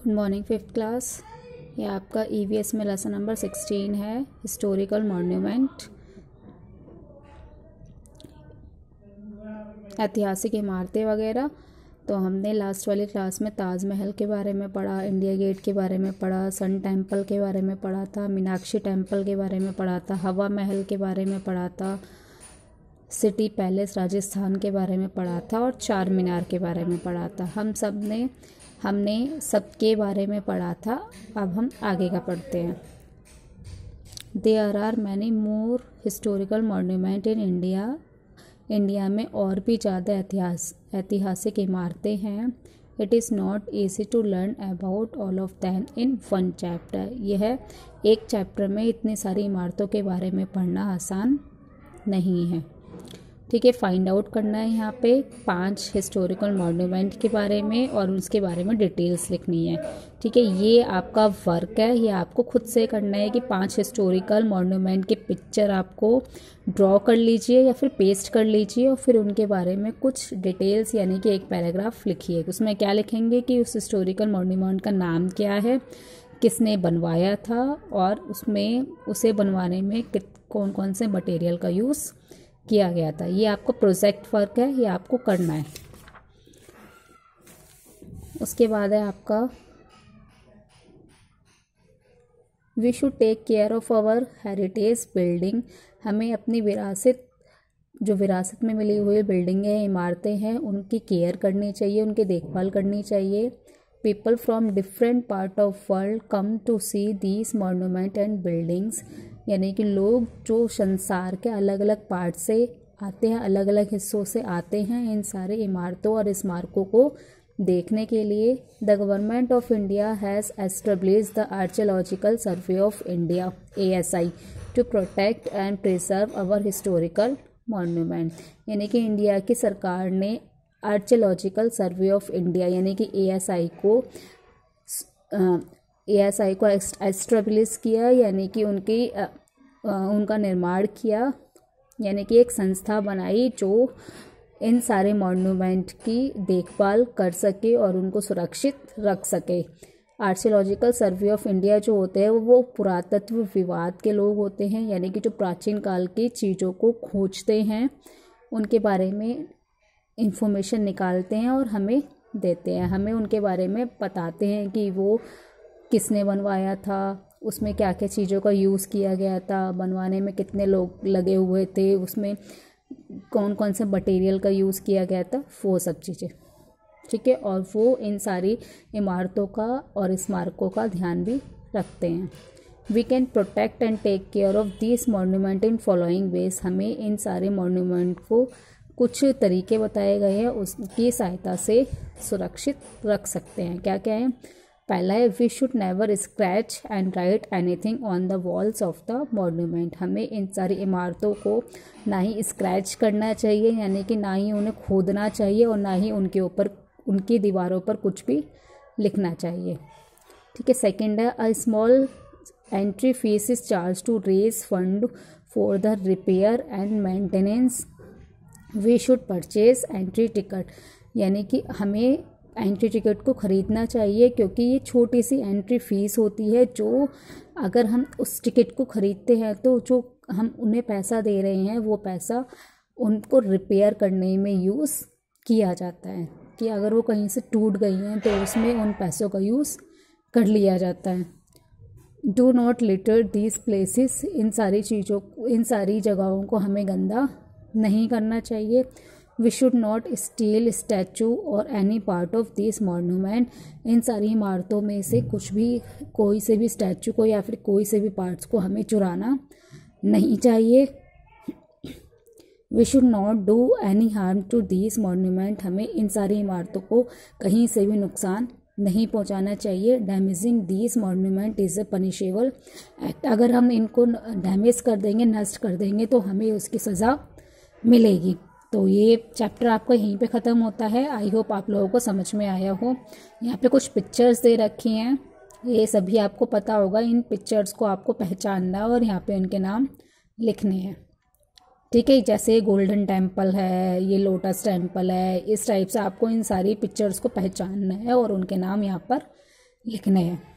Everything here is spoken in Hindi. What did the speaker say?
Good morning fifth class. ये आपका ईवीएस में लेसन नंबर 16 है, हिस्टोरिकल मॉन्यूमेंट, ऐतिहासिक इमारतें वगैरह। तो हमने लास्ट वाली क्लास में ताजमहल के बारे में पढ़ा, इंडिया गेट के बारे में पढ़ा, सन टेम्पल के बारे में पढ़ा था, मीनाक्षी टेम्पल के बारे में पढ़ा था, हवा महल के बारे में पढ़ा था, सिटी पैलेस राजस्थान के बारे में पढ़ा था और चार मीनार के बारे में पढ़ा था। हमने सबके बारे में पढ़ा था। अब हम आगे का पढ़ते हैं। There are many more historical monument in India. India में और भी ज़्यादा ऐतिहासिक इमारतें हैं। It is not easy to learn about all of them in one chapter. यह एक चैप्टर में इतनी सारी इमारतों के बारे में पढ़ना आसान नहीं है। ठीक है, फाइंड आउट करना है यहाँ पे 5 हिस्टोरिकल मॉन्यूमेंट के बारे में और उसके बारे में डिटेल्स लिखनी है। ठीक है, ये आपका वर्क है, ये आपको खुद से करना है कि 5 हिस्टोरिकल मॉन्यूमेंट की पिक्चर आपको ड्रॉ कर लीजिए या फिर पेस्ट कर लीजिए और फिर उनके बारे में कुछ डिटेल्स यानी कि एक पैराग्राफ लिखिए। उसमें क्या लिखेंगे कि उस हिस्टोरिकल मॉन्यूमेंट का नाम क्या है, किसने बनवाया था और उसमें उसे बनवाने में कौन कौन से मटेरियल का यूज़ किया गया था। ये आपको प्रोजेक्ट वर्क है, ये आपको करना है। उसके बाद है आपका we should take care of our heritage building. हमें अपनी विरासत में मिली हुई बिल्डिंगें, इमारतें हैं, उनकी केयर करनी चाहिए, उनकी देखभाल करनी चाहिए। People from different part of world come to see these monument and buildings. यानी कि लोग जो संसार के अलग अलग पार्ट से आते हैं, अलग अलग हिस्सों से आते हैं इन सारे इमारतों और स्मारकों को देखने के लिए। The government of India has established the archaeological survey of India ASI to protect and preserve our historical monument. यानी कि इंडिया की सरकार ने आर्कियोलॉजिकल सर्वे ऑफ इंडिया यानी कि ASI को एस्टेब्लिश किया, यानी कि उनका निर्माण किया, यानी कि एक संस्था बनाई जो इन सारे मॉन्यूमेंट की देखभाल कर सके और उनको सुरक्षित रख सके। आर्कियोलॉजिकल सर्वे ऑफ इंडिया जो होते हैं वो पुरातत्व विभाग के लोग होते हैं, यानी कि जो प्राचीन काल की चीज़ों को खोजते हैं, उनके बारे में इंफॉर्मेशन निकालते हैं और हमें देते हैं। हमें उनके बारे में बताते हैं कि वो किसने बनवाया था, उसमें क्या क्या चीज़ों का यूज़ किया गया था, बनवाने में कितने लोग लगे हुए थे, उसमें कौन कौन से मटेरियल का यूज़ किया गया था, वो सब चीज़ें। ठीक है, और वो इन सारी इमारतों का और स्मारकों का ध्यान भी रखते हैं। We can protect and take care of this monument in following ways. हमें इन सारे मॉन्यूमेंट को कुछ तरीके बताए गए हैं, उसकी सहायता से सुरक्षित रख सकते हैं। क्या क्या है? पहला है we should never scratch and write anything on the walls of the monument. हमें इन सारी इमारतों को ना ही स्क्रैच करना चाहिए, यानी कि ना ही उन्हें खोदना चाहिए और ना ही उनकी दीवारों पर कुछ भी लिखना चाहिए। ठीक है, सेकंड है a small entry fees is charge to raise fund for the repair and maintenance. We should purchase entry ticket, यानी कि हमें एंट्री टिकट को ख़रीदना चाहिए क्योंकि ये छोटी सी एंट्री फ़ीस होती है जो अगर हम उस टिकट को ख़रीदते हैं तो जो हम उन्हें पैसा दे रहे हैं वो पैसा उनको रिपेयर करने में यूज़ किया जाता है कि अगर वो कहीं से टूट गई हैं तो उसमें उन पैसों का यूज़ कर लिया जाता है। Do not litter these places. इन सारी जगहों को हमें गंदा नहीं करना चाहिए। We should not steal statue or any part of this monument. इन सारी इमारतों में से कोई से भी स्टैचू को या फिर कोई से भी पार्ट्स को हमें चुराना नहीं चाहिए। We should not do any harm to this monument. हमें इन सारी इमारतों को कहीं से भी नुकसान नहीं पहुंचाना चाहिए। Damaging this monument is a punishable act. अगर हम इनको डैमेज कर देंगे, नष्ट कर देंगे तो हमें उसकी सज़ा मिलेगी। तो ये चैप्टर आपका यहीं पे ख़त्म होता है। आई होप आप लोगों को समझ में आया हो। यहाँ पे कुछ पिक्चर्स दे रखी हैं, ये सभी आपको पता होगा। इन पिक्चर्स को आपको पहचानना है और यहाँ पे उनके नाम लिखने हैं। ठीक है, जैसे गोल्डन टेम्पल है, ये लोटस टेम्पल है, इस टाइप से आपको इन सारी पिक्चर्स को पहचानना है और उनके नाम यहाँ पर लिखने हैं।